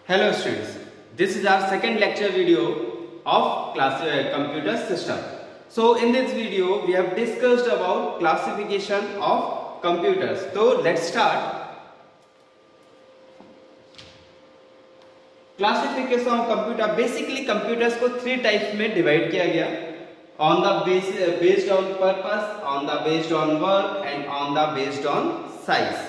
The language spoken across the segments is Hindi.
Hello students, this is our second lecture video of computer system. So in this video we have discussed about classification of computers. So let's start. Classification of computer, basically computers को three types में divide किया गया, on the based on purpose, on the based on work and on the based on size.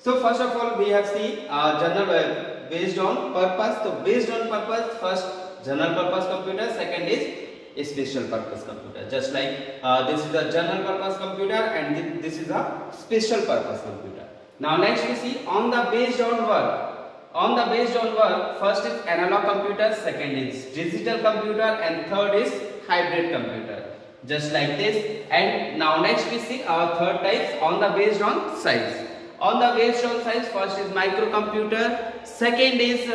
So first of all we have seen general based on purpose. So based on purpose, first general purpose computer, second is special purpose computer. Just like this is a general purpose computer and this is a special purpose computer. Now next we see on the based on work. On the based on work, first is analog computer, second is digital computer and third is hybrid computer. Just like this. And now next we see our third types on the based on size. On the based on size, first is microcomputer, second is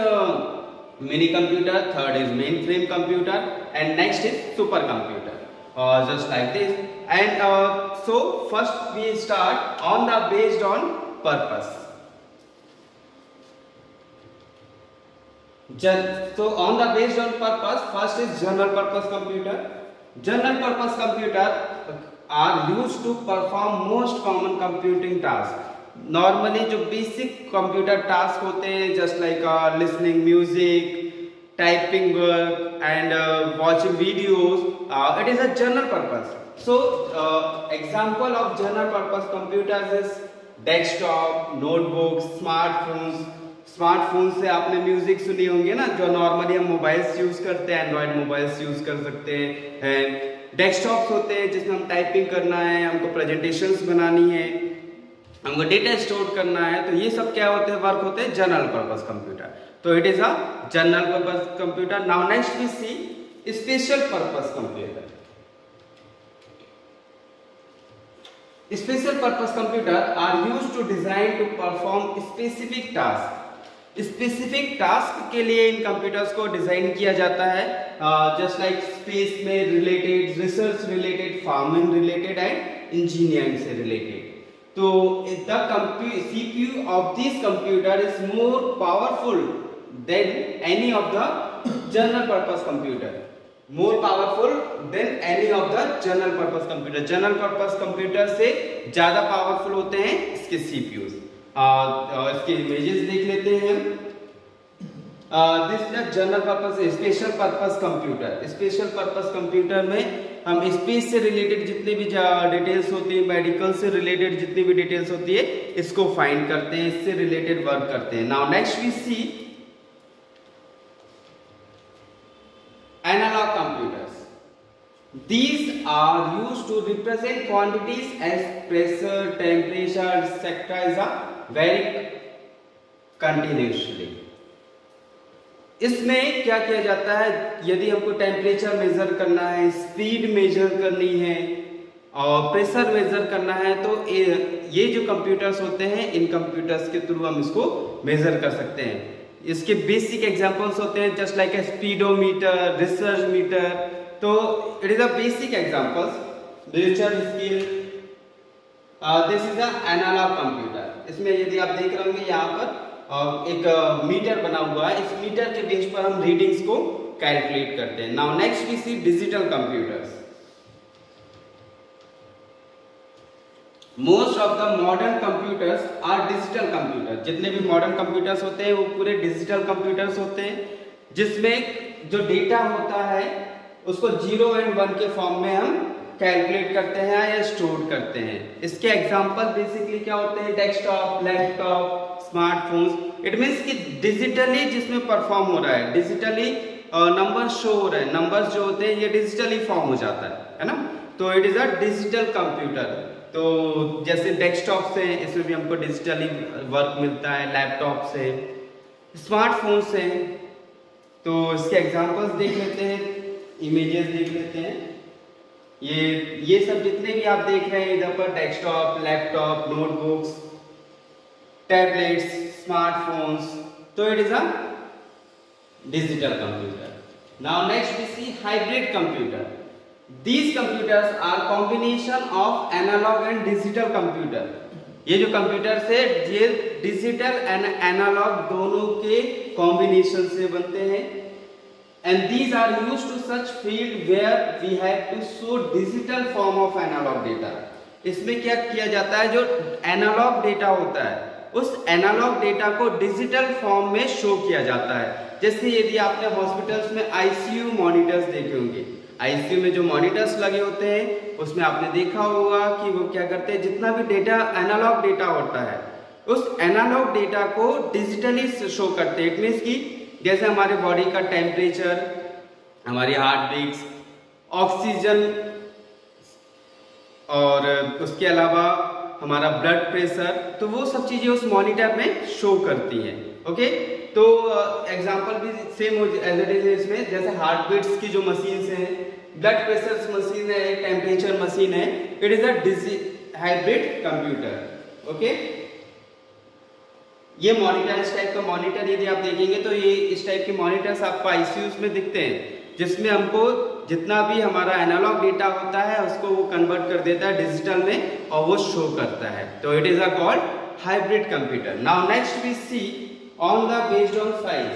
mini computer, third is mainframe computer and next is supercomputer. Just like this. And so first we start on the based on purpose. So on the based on purpose, first is general purpose computer. General purpose computer are used to perform most common computing tasks. Normally जो basic computer task होते हैं, just like listening music, typing work and watching videos, it is a general purpose. So example of general purpose computers is desktop, notebooks, smartphones. Smartphone से आपने म्यूजिक सुनी होंगे ना, जो नॉर्मली हम मोबाइल्स यूज करते हैं, एंड्रॉइड मोबाइल्स यूज कर सकते हैं। डेस्कटॉप्स होते हैं जिसमें हम टाइपिंग करना है, हमको प्रेजेंटेशंस बनानी है, हमको डेटा स्टोर करना है, तो ये सब क्या होते हैं, वर्क होते हैं जनरल पर्पस कंप्यूटर। तो it is a general purpose computer. Now next we see special purpose computer. Special purpose computer are used to design to perform specific task. Specific task के लिए इन कंप्यूटर्स को डिजाइन किया जाता है, जस्ट लाइक स्पेस में related, research related, farming related and engineering से रिलेटेड। तो the CPU of this computer is more powerful than any of the general purpose computer. More powerful than any of the general purpose computer. General purpose computer से ज्यादा पावरफुल होते हैं इसके CPUs। इसके इमेजेस देख लेते हैं। This is general purpose special purpose computer. Special purpose computer में हम स्पेस से रिलेटेड जितनी भी डिटेल्स होती है, मेडिकल से रिलेटेड जितनी भी डिटेल्स होती है, इसको फाइंड करते हैं, इससे रिलेटेड वर्क करते हैं। Now next we see analog computers. These are used to represent quantities as pressure, temperature, etc. vary continuously. इसमें क्या किया जाता है, यदि हमको टेम्परेचर मेजर करना है, स्पीड मेजर करनी है और प्रेशर मेजर करना है, तो ये जो कंप्यूटर्स होते हैं, इन कंप्यूटर्स के थ्रू हम इसको मेजर कर सकते हैं। इसके बेसिक एग्जांपल्स होते हैं just like speedometer, research meter. तो it is a basic examples. Research scale, this is a analog computer. इसमें यदि आप देख रहे होंगे यहाँ पर एक मीटर बना हुआ है, इस मीटर के बेस पर हम रीडिंग्स को कैलकुलेट करते हैं। Now next we see digital computers. Most of the modern computers are digital computer. जितने भी मॉडर्न कंप्यूटर्स होते हैं वो पूरे डिजिटल कंप्यूटर्स होते हैं, जिसमें जो डेटा होता है उसको 0 एंड 1 के फॉर्म में हम कैलकुलेट करते हैं या स्टोर करते हैं। इसके एग्जांपल बेसिकली क्या होते हैं, desktop, laptop, smartphones. It means कि डिजिटली जिसमें परफॉर्म हो रहा है, डिजिटली नंबर शो हो रहे हैं, नंबर्स जो होते हैं ये डिजिटली फॉर्म हो जाता है ना। तो it is a digital computer. तो जैसे डेस्कटॉप से, इसमें भी हमको डिजिटली वर्क मिलता है, लैपटॉप से, स्मार्टफोन से। तो इसके एग्जांपल्स देख लेते हैं, इमेजेस देख लेते हैं। ये सब जितने भी आप देख रहे हैं इधर पर, desktop, laptop, notebooks, tablets, smartphones, तो it is a digital computer. Now next we see hybrid computer. These computers are combination of analog and digital computer. ये जो कंप्यूटर्स है ये डिजिटल एंड एनालॉग दोनों के कॉम्बिनेशन से बनते हैं। And these are used to such field where we have to show digital form of analog data। इसमें क्या किया जाता है, जो एनालॉग डेटा होता है उस एनालॉग डेटा को डिजिटल फॉर्म में शो किया जाता है। जैसे यदि आपने हॉस्पिटल्स में आईसीयू मॉनिटर्स देखे होंगे, आईसीयू में जो मॉनिटर्स लगे होते हैं उसमें आपने देखा होगा कि वो क्या करते हैं, जितना भी डेटा एनालॉग डेटा होता है उस एनालॉग डेटा को डिजिटली शो करते हैं। इट मीन्स की जैसे हमारे बॉडी का टेम्परेचर, हमारी हार्ट बीट्स, ऑक्सीजन और उसके अलावा हमारा ब्लड प्रेशर, तो वो सब चीजें उस मॉनिटर में शो करती हैं। ओके, तो एग्जांपल भी सेम हो एज इट इज इसमें, जैसे हार्ट बीट्स की जो मशीन है, ब्लड प्रेशर मशीन है, टेम्परेचर मशीन है, it is a hybrid computer. Okay, ये मॉनिटर, इस टाइप का मॉनिटर यदि आप देखेंगे तो ये इस टाइप के मॉनिटर्स आपको आईसीयूज में दिखते हैं, जिसमें हमको जितना भी हमारा एनालॉग डेटा होता है उसको वो कन्वर्ट कर देता है डिजिटल में और वो शो करता है। तो it is a called hybrid computer. Now next we see on the based on size.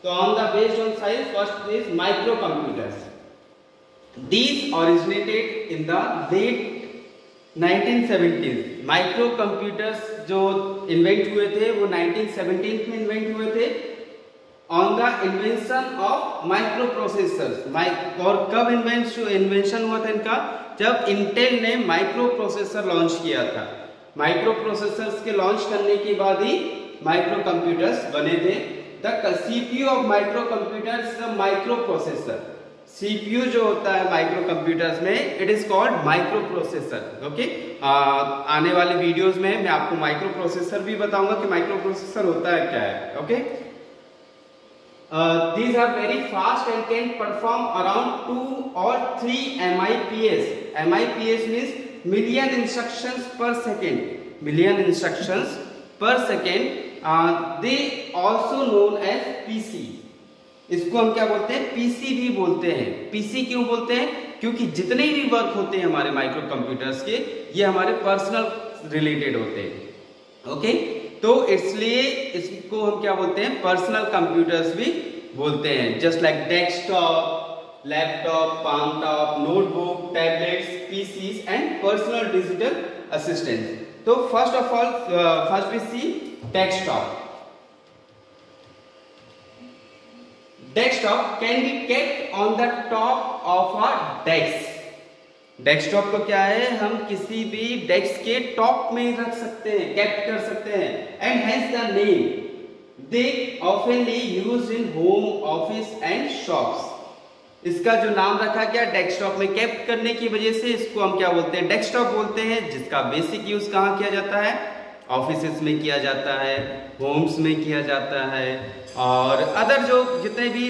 तो on the based on size first is micro computers. These originated in the late 1970s। Micro computers जो इन्वेंट हुए थे वो 1917 में इन्वेंट हुए थे on the invention of micro processors. और कब इन्वेंशन हुआ था इनका, जब इंटेल ने माइक्रो प्रोसेसर लॉन्च किया था। माइक्रो प्रोसेसर्स के लॉन्च करने के बाद ही माइक्रो कंप्यूटर्स बने थे। The CPU of micro computers the micro processor. CPU जो होता है माइक्रो कंप्यूटर्स में, it is called micro processor. Okay, आने वाले वीडियोस में मैं आपको माइक्रो प्रोसेसर भी बताऊंगा कि माइक्रो प्रोसेसर होता है क्या है। Okay, these are very fast and can perform around 2 or 3 MIPS. MIPS means million instructions per second. Million instructions per second. They also known as PC. इसको हम क्या बोलते हैं, पीसी भी बोलते हैं। पीसी क्यों बोलते हैं, क्योंकि जितने भी वर्क होते हैं हमारे माइक्रो कंप्यूटर्स के, ये हमारे पर्सनल रिलेटेड होते हैं। ओके, तो इसलिए इसको हम क्या बोलते हैं, पर्सनल कंप्यूटर्स भी बोलते हैं। Just like desktop, laptop, palm top, notebook, tablets, PCs and personal digital assistant. तो first of all first we see desktop. Desktop can be kept on the top of a desk. Desktop को क्या है, हम किसी भी डेस्क के टॉप में रख सकते हैं, केप्ट कर सकते हैं। And hence the name. They ऑफनली used in home, office and shops. इसका जो नाम रखा गया डेस्कटॉप में केप्ट करने की वजह से इसको हम क्या बोलते हैं, डेस्कटॉप बोलते हैं। जिसका बेसिक यूज कहाँ किया जाता है, ऑफिस में किया जाता है, होम्स में किया जाता है, और अदर जो जितने भी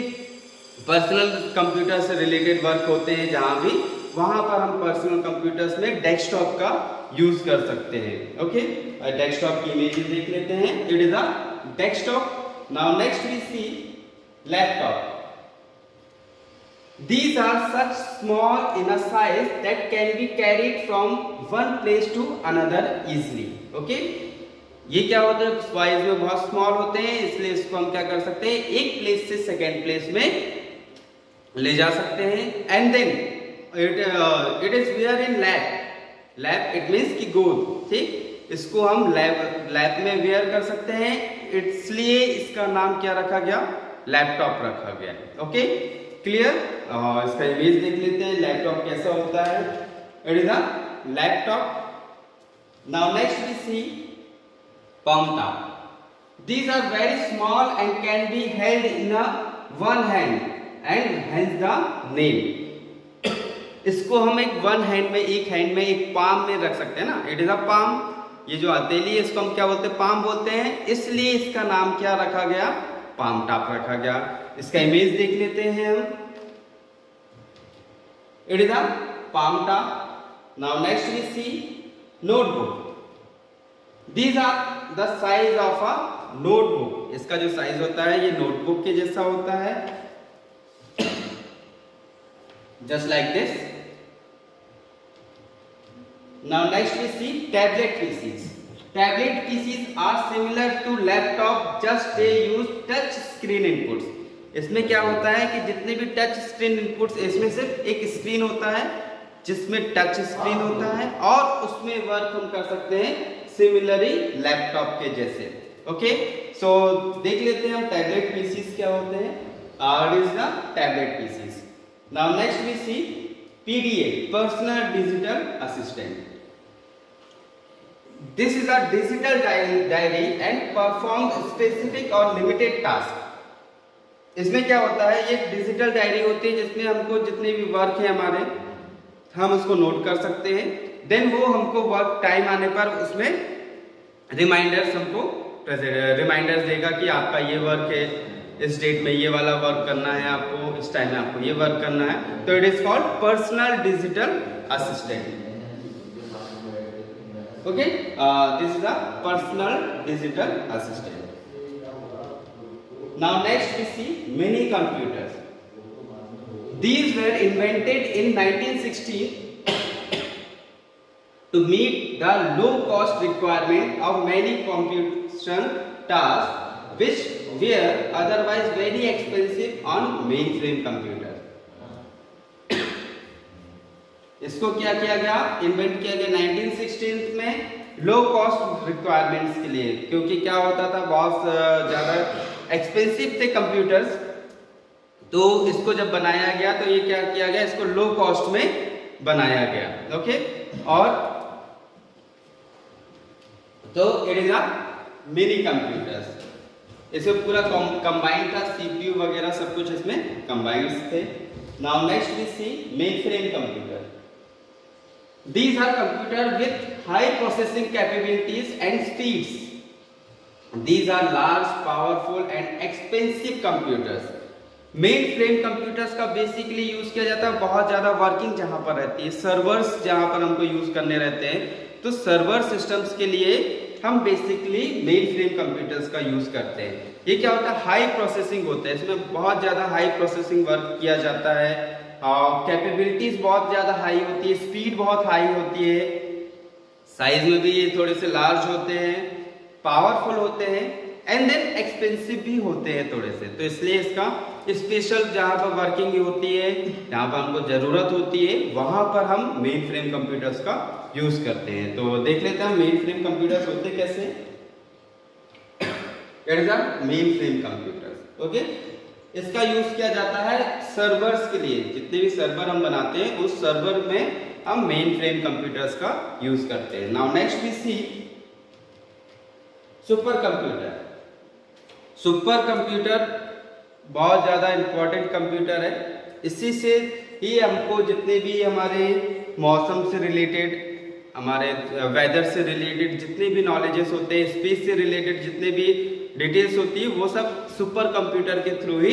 पर्सनल कंप्यूटर से रिलेटेड वर्क होते हैं जहां भी, वहां पर हम पर्सनल कंप्यूटर्स में डेस्कटॉप का यूज कर सकते हैं। ओके, डेस्कटॉप की इमेज देख लेते हैं। It is a desktop. Now next we see laptop. These are such small in a size that can be carried from one place to another easily. Okay? ये क्या होता है, साइज में बहुत स्मॉल होते हैं, इसलिए इसको हम क्या कर सकते हैं, एक प्लेस से सेकेंड प्लेस में ले जा सकते हैं। And then it is wear in lap. Lap it means की गोद, ठीक, इसको हम लैब में वेयर कर सकते हैं, इसलिए इसका नाम क्या रखा गया, लैपटॉप रखा गया। Okay, clear. इसका इमेज देख लेते हैं, लैपटॉप कैसा होता है। It is a laptop. Now next we see palm top. These are very small and can be held in a one hand and hence the name. इसको हम एक वन हैंड में, एक हैंड में, एक पाम में रख सकते हैं ना। It is a palm. ये जो हथेली है इसको हम क्या बोलते हैं, पाम बोलते हैं, इसलिए इसका नाम क्या रखा गया, पाम टॉप रखा गया। इसका इमेज देख लेते हैं हम। It is a palm top. Now next we see notebook. These are the size of a notebook. इसका जो साइज होता है ये नोटबुक के जैसा होता है, just like this. Now next we see tablet PCs. Tablet PCs are similar to laptop, just they use touch screen inputs. इसमें क्या होता है कि जितने भी टच स्क्रीन इनपुट्स, इसमें सिर्फ एक स्क्रीन होता है जिसमें टच स्क्रीन होता है और उसमें वर्क हम कर सकते हैं सिमिलरली लैपटॉप के जैसे। ओके, सो देख लेते हैं हम टैबलेट पीसीस क्या होते हैं। It is the tablet PCs. Now next we see PDA, personal digital assistant. This is a digital diary and performs specific और limited task। इसमें क्या होता है, ये डिजिटल डायरी होती है जिसमें हमको जितने भी वर्क है हमारे, हम उसको नोट कर सकते हैं। देन वो हमको वर्क टाइम आने पर उसमें रिमाइंडर्स देगा कि आपका ये वर्क है, इस डेट में ये वाला वर्क करना है आपको, इस टाइम में आपको ये वर्क करना है। तो it is called personal digital assistant. Okay, this is a personal digital assistant. Now next we see mini computers. These were invented in 1916 to meet the low cost requirement of many computation tasks which were otherwise very expensive on mainframe computers. इसको क्या किया गया, इन्वेंट किया गया 1916 में लो कॉस्ट रिक्वायरमेंट्स के लिए, क्योंकि क्या होता था बहुत ज्यादा एक्सपेंसिव थे कंप्यूटर्स। तो इसको जब बनाया गया तो ये क्या किया गया, इसको लो कॉस्ट में बनाया गया। ओके, और तो it is a mini computers. इसमें पूरा कंबाइंड था, सीपीयू वगैरह सब कुछ इसमें कंबाइंड थे। Now next we see mainframe computer. These are computers with high processing capabilities and speeds. These are large, powerful and expensive computers. Mainframe computers का बेसिकली यूज किया जाता है बहुत ज्यादा वर्किंग जहां पर रहती है, सर्वर्स जहां पर हमको यूज करने रहते हैं, तो सर्वर सिस्टम्स के लिए हम बेसिकली मेनफ्रेम कंप्यूटर्स का यूज करते हैं। ये क्या होता है, हाई प्रोसेसिंग होता है, इसमें बहुत ज्यादा हाई प्रोसेसिंग वर्क किया जाता है, कैपेबिलिटीज बहुत ज्यादा हाई होती है, स्पीड बहुत हाई होती है, साइज में भी ये थोड़े से लार्ज होते हैं, पावरफुल होते हैं एंड देन एक्सपेंसिव भी होते हैं थोड़े से। तो इसलिए इसका स्पेशल जहां पर वर्किंग होती है, जहां पर हमको जरूरत होती है, वहां पर हम मेन फ्रेम कंप्यूटर्स का यूज करते हैं। तो देख लेते हैं मेन फ्रेम कंप्यूटर्स होते कैसे। It is a main frame computers. Okay, इसका यूज किया जाता है सर्वर्स के लिए, जितने भी सर्वर हम बनाते हैं उस सर्वर में हम मेन फ्रेम कंप्यूटर्स का यूज करते हैं। Now next we see super computer. Super computer बहुत ज्यादा इंपॉर्टेंट कंप्यूटर है। इसी से ही हमको जितने भी हमारे मौसम से रिलेटेड, हमारे वेदर से रिलेटेड जितने भी नॉलेजेस होते हैं, स्पेस से रिलेटेड जितने भी डिटेल्स होती है, वो सब सुपर कंप्यूटर के थ्रू ही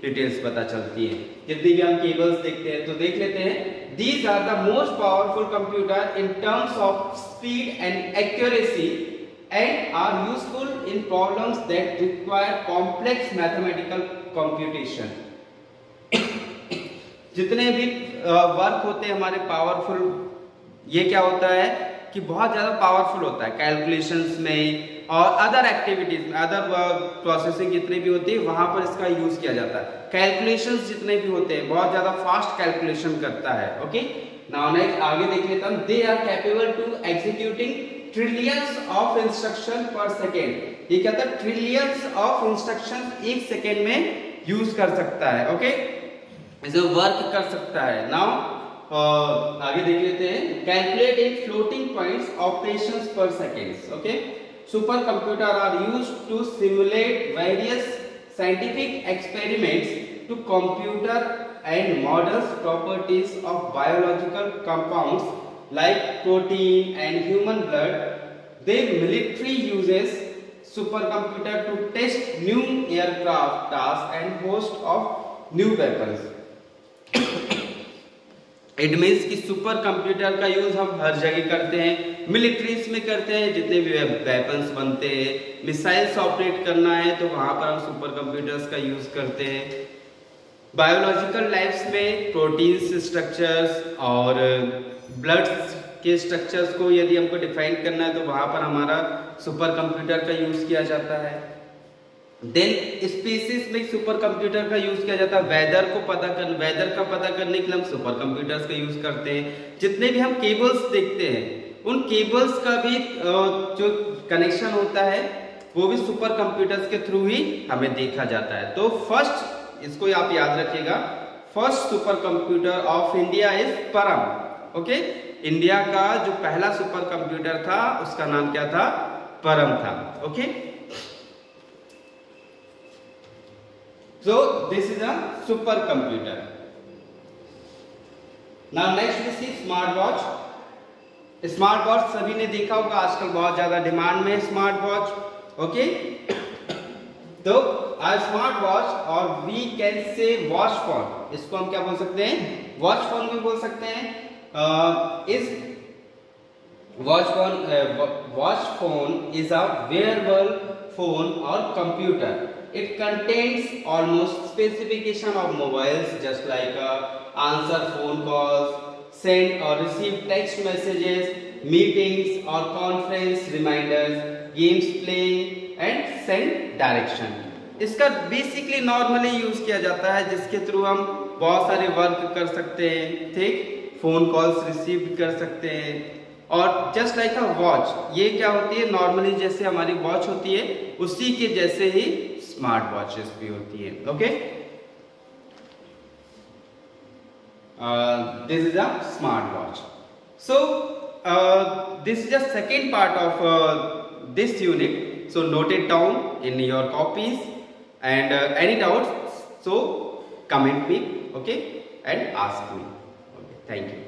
डिटेल्स पता चलती है। जितनी भी हम केबल्स देखते हैं तो देख लेते हैं। These are the most powerful computer in terms of speed and accuracy and are useful in problems that require complex mathematical computation. जितने भी वर्क होते हैं हमारे पावरफुल, ये क्या होता है कि बहुत ज्यादा पावरफुल होता है कैलकुलेशंस में और अदर एक्टिविटीज में, अदर प्रोसेसिंग जितनी भी होती है वहां पर इसका यूज किया जाता है। कैलकुलेशंस जितने भी होते हैं बहुत ज्यादा फास्ट कैलकुलेशन करता है। ओके, नाउ नेक्स्ट आगे देख लेता हूं। They are capable to executing trillions of instruction per second. ये क्या था, ट्रिलियंस ऑफ इंस्ट्रक्शन एक सेकेंड में यूज कर सकता है। ओके, इसे वर्क कर सकता है। नाउ आगे देख लेते हैं। Calculate in floating points operations per second. Okay, super computer are used to simulate various scientific experiments to computer and models properties of biological compounds like protein and human blood. They military uses super computer to test new aircraft task and host of new weapons. It means कि सुपर कंप्यूटर का यूज हम हर जगह करते हैं, मिलिट्रीज में करते हैं, जितने भी वेपन्स बनते हैं, मिसाइल्स ऑपरेट करना है तो वहां पर हम सुपर कंप्यूटर्स का यूज करते हैं। बायोलॉजिकल लाइफ्स में प्रोटीन्स स्ट्रक्चर्स और ब्लड के स्ट्रक्चर्स को यदि हमको डिफाइन करना है तो वहां पर हमारा सुपर कंप्यूटर का यूज किया जाता है। देन स्पीसीज में सुपर कंप्यूटर का यूज किया जाता है। वेदर का पता करने के लिए हम सुपर कंप्यूटर्स का यूज करते हैं। जितने भी हम केबल्स देखते हैं उन केबल्स का भी जो कनेक्शन होता है वो भी सुपर कंप्यूटर्स के थ्रू ही हमें देखा जाता है। तो फर्स्ट, इसको आप याद रखिएगा, first super computer of India is परम। ओके, इंडिया का जो पहला सुपर कंप्यूटर था उसका नाम क्या था? परम था। Okay, so this is a super computer. Now next we see smart watch. Smart watch सभी ने देखा होगा, आजकल बहुत ज्यादा डिमांड में है स्मार्ट वॉच। ओके, तो स्मार्ट वॉच और we can say watch phone, इसको हम क्या बोल सकते हैं? वॉच फोन भी बोल सकते हैं। इस watch phone is a wearable phone और computer. It contains almost specification of mobiles, just like answer phone calls, send or receive text messages, meetings or conference reminders, games playing and send direction. इसका बेसिकली नॉर्मली यूज किया जाता है जिसके थ्रू हम बहुत सारे वर्क कर सकते हैं, ठीक, फोन कॉल्स रिसीव कर सकते हैं। और जस्ट लाइक अ वॉच, ये क्या होती है? नॉर्मली जैसे हमारी वॉच होती है उसी के जैसे ही स्मार्ट वॉचेस भी होती है। Okay, this is a smart watch. So this is a second part of this unit, so note it down in your copies and any doubts, so comment me, okay, and ask me. Okay, thank you.